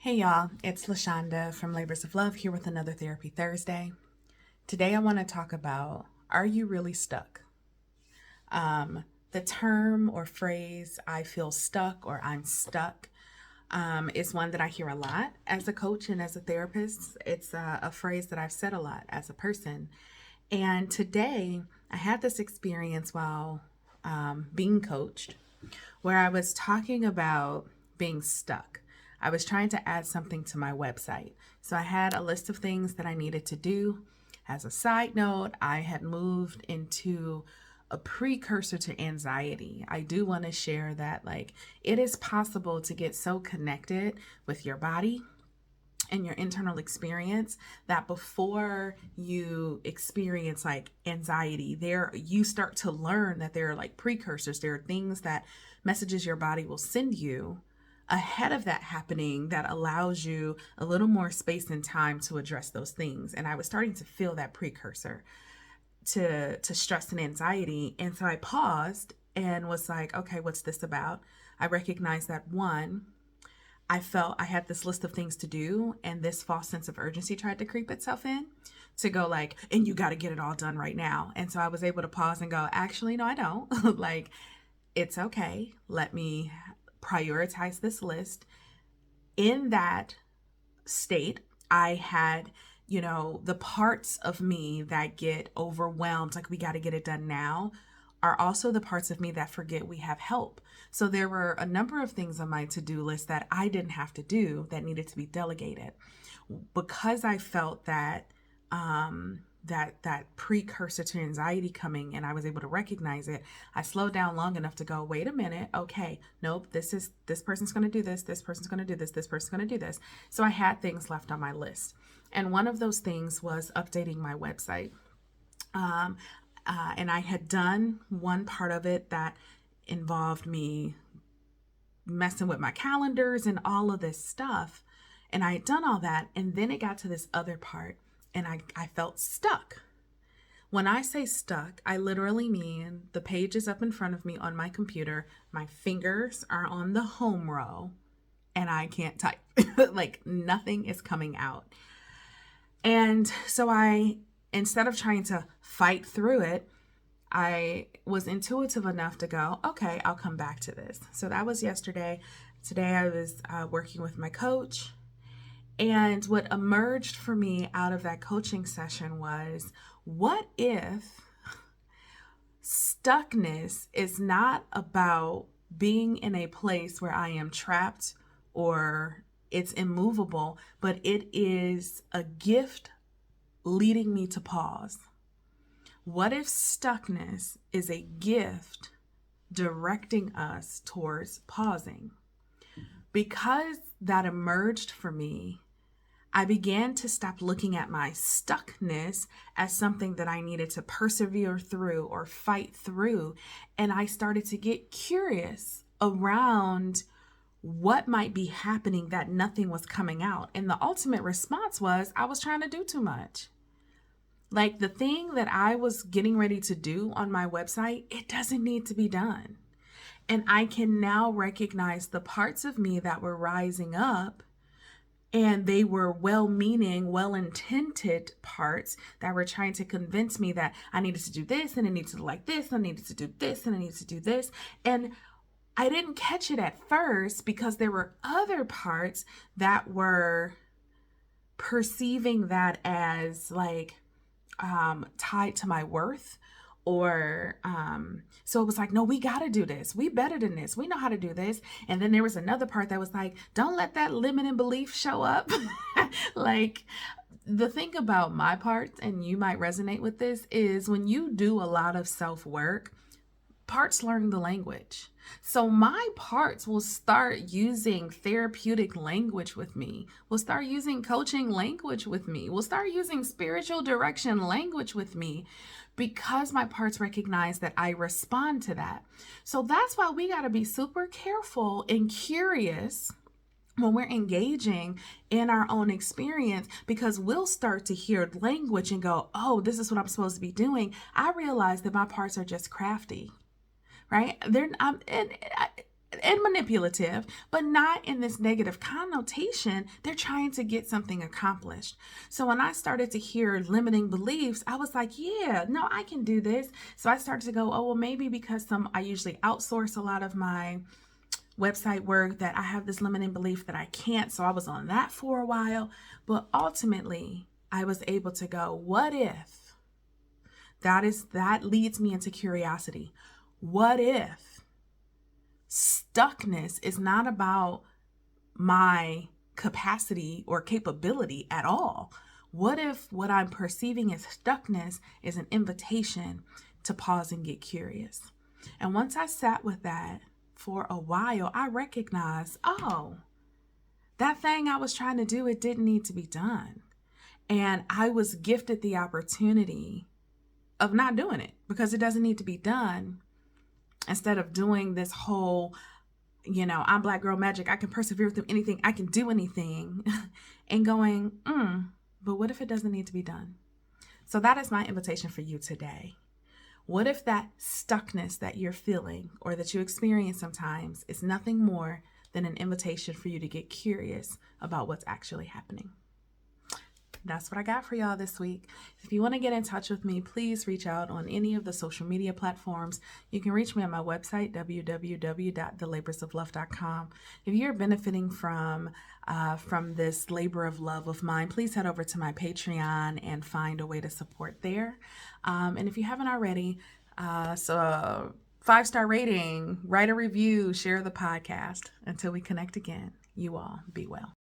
Hey y'all, it's LaShonda from Labors of Love here with another Therapy Thursday. Today I want to talk about, are you really stuck? The term or phrase, I feel stuck or I'm stuck, is one that I hear a lot as a coach and as a therapist. It's a phrase that I've said a lot as a person. And today I had this experience while being coached where I was talking about being stuck. I was trying to add something to my website. So I had a list of things that I needed to do. As a side note, I had moved into a precursor to anxiety. I do want to share that it is possible to get so connected with your body and your internal experience that before you experience anxiety, there you start to learn that there are precursors. There are things, that messages your body will send you ahead of that happening, that allows you a little more space and time to address those things. And I was starting to feel that precursor to stress and anxiety. And so I paused and was like, okay, what's this about? I recognized that one, I felt I had this list of things to do, and this false sense of urgency tried to creep itself in to go and you got to get it all done right now. And so I was able to pause and go, actually, no, I don't. It's okay. Let me prioritize this list. In that state, I had, the parts of me that get overwhelmed, we got to get it done now, are also the parts of me that forget we have help. So there were a number of things on my to-do list that I didn't have to do that needed to be delegated. Because I felt that that precursor to anxiety coming, and I was able to recognize it, I slowed down long enough to go, wait a minute, okay, nope, this person's going to do this person's going to do this person's going to do this. So I had things left on my list. And one of those things was updating my website. And I had done one part of it that involved me messing with my calendars and all of this stuff. And I had done all that. And then it got to this other part, and I felt stuck. When I say stuck, I literally mean the page is up in front of me on my computer. My fingers are on the home row and I can't type. Nothing is coming out. And so instead of trying to fight through it, I was intuitive enough to go, okay, I'll come back to this. So that was yesterday. Today I was working with my coach. And what emerged for me out of that coaching session was, what if stuckness is not about being in a place where I am trapped or it's immovable, but it is a gift leading me to pause? What if stuckness is a gift directing us towards pausing? Because that emerged for me, I began to stop looking at my stuckness as something that I needed to persevere through or fight through. And I started to get curious around what might be happening that nothing was coming out. And the ultimate response was, I was trying to do too much. The thing that I was getting ready to do on my website, it doesn't need to be done. And I can now recognize the parts of me that were rising up, and they were well-meaning, well-intended parts that were trying to convince me that I needed to do this, and I needed to do like this, and I needed to do this, and I needed to do this. And I didn't catch it at first because there were other parts that were perceiving that as tied to my worth, or so it was no, we got to do this. We better than this. We know how to do this. And then there was another part that was don't let that limiting belief show up. The thing about my parts, and you might resonate with this, is when you do a lot of self-work, parts learn the language. So my parts will start using therapeutic language with me, will start using coaching language with me, will start using spiritual direction language with me, because my parts recognize that I respond to that. So that's why we got to be super careful and curious when we're engaging in our own experience, because we'll start to hear language and go, oh, this is what I'm supposed to be doing. I realize that my parts are just crafty. Right? and manipulative, but not in this negative connotation. They're trying to get something accomplished. So when I started to hear limiting beliefs, I was like, yeah, no, I can do this. So I started to go, oh, well, maybe because I usually outsource a lot of my website work, that I have this limiting belief that I can't. So I was on that for a while. But ultimately, I was able to go, what if that leads me into curiosity? What if stuckness is not about my capacity or capability at all? What if what I'm perceiving as stuckness is an invitation to pause and get curious? And once I sat with that for a while, I recognized, oh, that thing I was trying to do, it didn't need to be done. And I was gifted the opportunity of not doing it because it doesn't need to be done, instead of doing this whole, I'm Black girl magic, I can persevere through anything, I can do anything, and going, but what if it doesn't need to be done? So that is my invitation for you today. What if that stuckness that you're feeling or that you experience sometimes is nothing more than an invitation for you to get curious about what's actually happening? That's what I got for y'all this week. If you want to get in touch with me, please reach out on any of the social media platforms. You can reach me at my website, www.thelaborsoflove.com. If you're benefiting from this labor of love of mine, please head over to my Patreon and find a way to support there. And if you haven't already, 5-star rating, write a review, share the podcast. Until we connect again, you all be well.